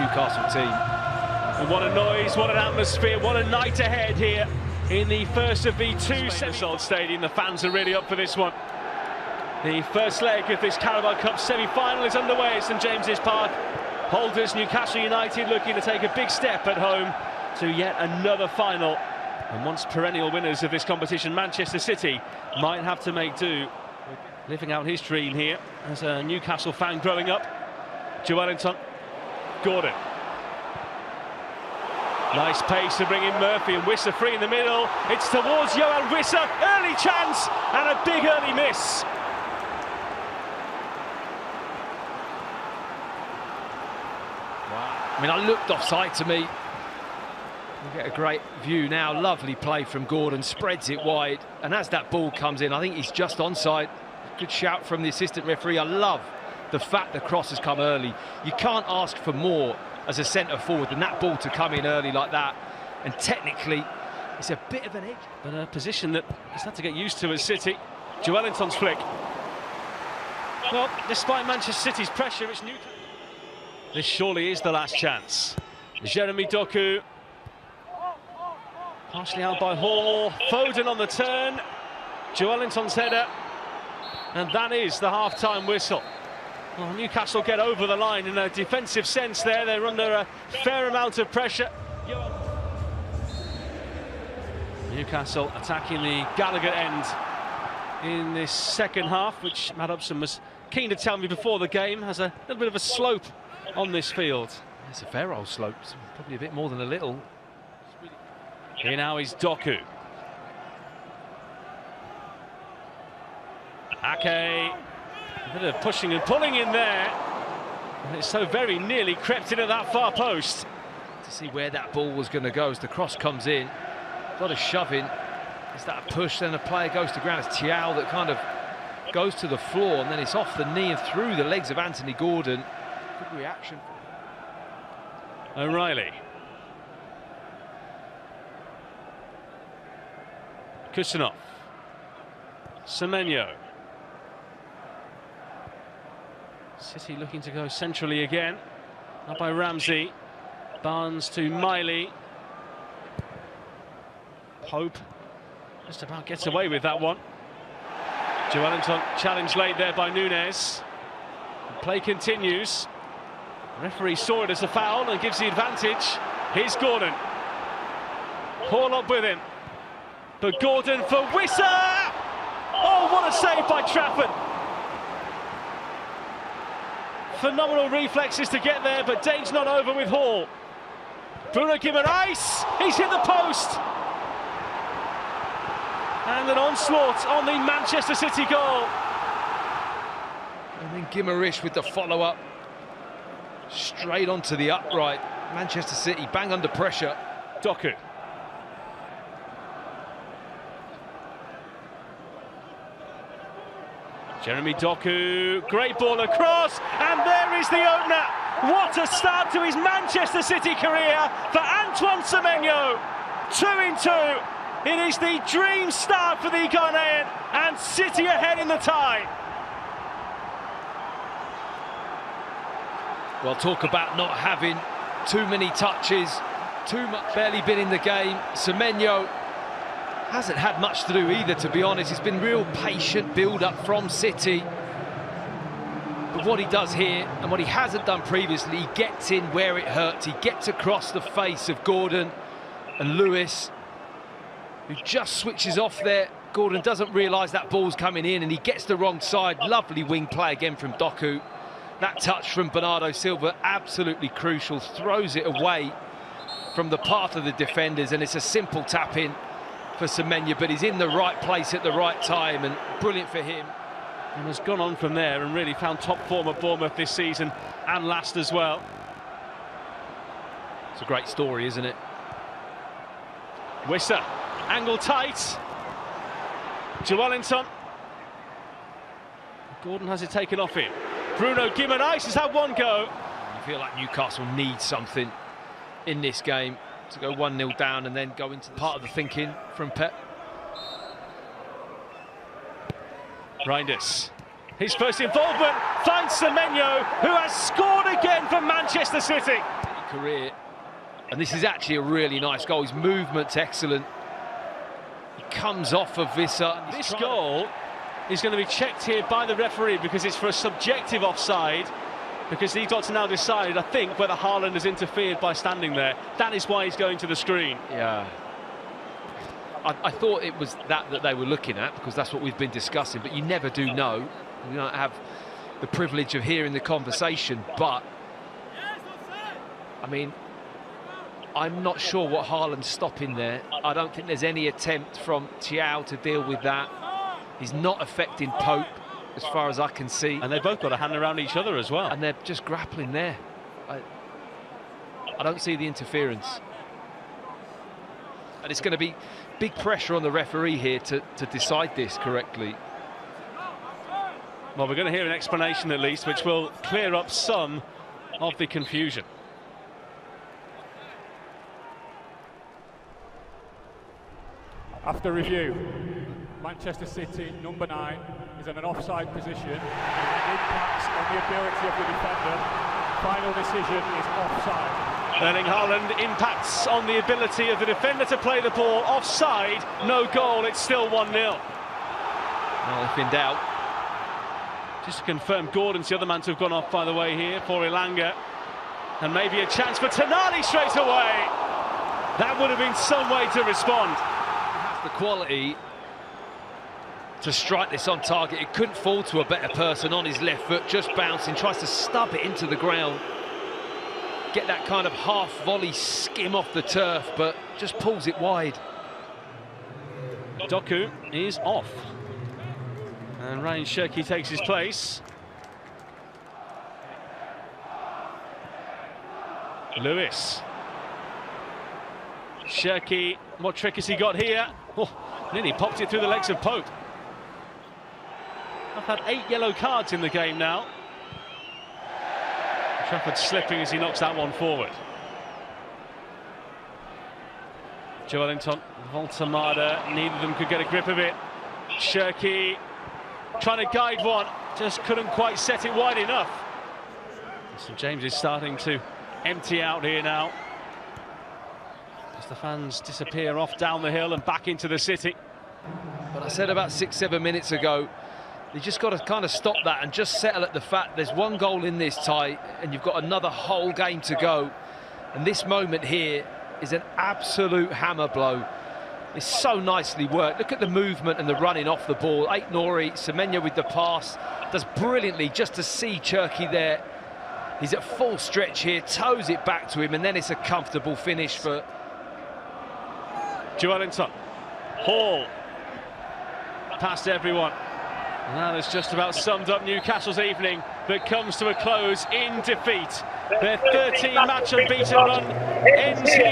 Newcastle team. And what a noise, what an atmosphere, what a night ahead here in the first of the two semi-sold stadium. The fans are really up for this one. The first leg of this Carabao Cup semi-final is underway at St James's Park. Holders Newcastle United looking to take a big step at home to yet another final. And once perennial winners of this competition, Manchester City might have to make do. Living out his dream here as a Newcastle fan growing up. Joelinton, Gordon. Nice pace to bring in Murphy, and Wissa free in the middle. It's towards Johan Wissa, early chance and a big early miss. I mean, I looked offside to me. We get a great view now. Lovely play from Gordon, spreads it wide, and as that ball comes in, I think he's just onside. Good shout from the assistant referee. I love the fact the cross has come early. You can't ask for more as a centre forward than that ball to come in early like that. And technically, it's a bit of an edge, but a position that he's had to get used to as City. Joelinton's flick. Well, despite Manchester City's pressure, it's Newcastle. This surely is the last chance. Jeremy Doku. Partially out by Hall. Foden on the turn. Joelinton's header. And that is the half-time whistle. Well, Newcastle get over the line in a defensive sense there. They're under a fair amount of pressure. Newcastle attacking the Gallagher end in this second half, which Matt Upson was keen to tell me before the game, has a little bit of a slope on this field. It's a fair old slope, probably a bit more than a little. Here now is Doku. Ake, a bit of pushing and pulling in there. And it's so very nearly crept into that far post. To see where that ball was going to go as the cross comes in. Got a shove in. Is that a push? Then the player goes to ground. It's Thiaw that kind of goes to the floor, and then it's off the knee and through the legs of Anthony Gordon. Good reaction. O'Reilly. Kusanov. Semenyo. City looking to go centrally again. Up by Ramsey. Barnes to Miley. Pope just about gets away with that one. Joelinton challenged late there by Nunes. The play continues. The referee saw it as a foul and gives the advantage. Here's Gordon. Hall up with him. But Gordon for Wissa! Oh, what a save by Trafford! Phenomenal reflexes to get there, but danger not over with Hall. Bruno Guimaraes, he's hit the post! And an onslaught on the Manchester City goal. And then Guimaraes with the follow-up. Straight onto the upright. Manchester City bang under pressure. Doku. Jeremy Doku, great ball across, and there is the opener. What a start to his Manchester City career for Antoine Semenyo. 2-2. It is the dream start for the Ghanaian, and City ahead in the tie. Well, talk about not having too many touches, too much, barely been in the game. Semenyo hasn't had much to do either, to be honest. It's been real patient build-up from City. But what he does here, and what he hasn't done previously, he gets in where it hurts. He gets across the face of Gordon and Lewis, who just switches off there. Gordon doesn't realise that ball's coming in, and he gets the wrong side. Lovely wing play again from Doku. That touch from Bernardo Silva, absolutely crucial. Throws it away from the path of the defenders, and it's a simple tap-in for Semenyo, but he's in the right place at the right time, and brilliant for him. And has gone on from there and really found top form at Bournemouth this season, and last as well. It's a great story, isn't it? Wissa, angle tight. Joelinton. Gordon has it taken off him. Bruno Guimaraes has had one go. You feel like Newcastle needs something in this game to go 1-0 down and then go into part of the thinking from Pep. Reinders, his first involvement, finds Semenyo, who has scored again for Manchester City. career. And this is actually a really nice goal. His movement's excellent. He comes off of Visser. This goal is going to be checked here by the referee because it's for a subjective offside, because he's got to now decide, I think, whether Haaland has interfered by standing there. That is why he's going to the screen. Yeah. I thought it was that they were looking at, because that's what we've been discussing, but you never do know. You don't have the privilege of hearing the conversation, but I mean, I'm not sure what Haaland's stopping there. I don't think there's any attempt from Thiaw to deal with that. He's not affecting Pope, as far as I can see. And they've both got a hand around each other as well. And they're just grappling there. I don't see the interference. And it's going to be big pressure on the referee here to decide this correctly. Well, we're going to hear an explanation at least, which will clear up some of the confusion. After review, Manchester City, number 9, is in an offside position. It impacts on the ability of the defender. Final decision is offside. Erling Haaland impacts on the ability of the defender to play the ball. Offside, no goal, it's still 1-0. Well, if in doubt. Just to confirm, Gordon's the other man to have gone off, by the way, here for Ilanga. And maybe a chance for Tonali straight away. That would have been some way to respond. The quality to strike this on target. It couldn't fall to a better person on his left foot, just bouncing, tries to stub it into the ground, get that kind of half volley skim off the turf, but just pulls it wide. Doku is off, and Ryan Cherki takes his place. Lewis. Cherki, what trick has he got here? Oh, nearly popped it through the legs of Pope. I've had 8 yellow cards in the game now. Trafford slipping as he knocks that one forward. Joelinton, Voltamada, neither of them could get a grip of it. Cherki trying to guide one, just couldn't quite set it wide enough. St James is starting to empty out here now, as the fans disappear off down the hill and back into the city. But I said about 6-7 minutes ago, you just got to kind of stop that and just settle at the fact there's one goal in this tie and you've got another whole game to go. And this moment here is an absolute hammer blow. It's so nicely worked. Look at the movement and the running off the ball. Ait Nouri, Semenyo with the pass, does brilliantly just to see Cherki there. He's at full stretch here, toes it back to him, and then it's a comfortable finish for Joelinton. Hall past everyone. And that has just about summed up Newcastle's evening, that comes to a close in defeat. Their 13-match unbeaten run ends here.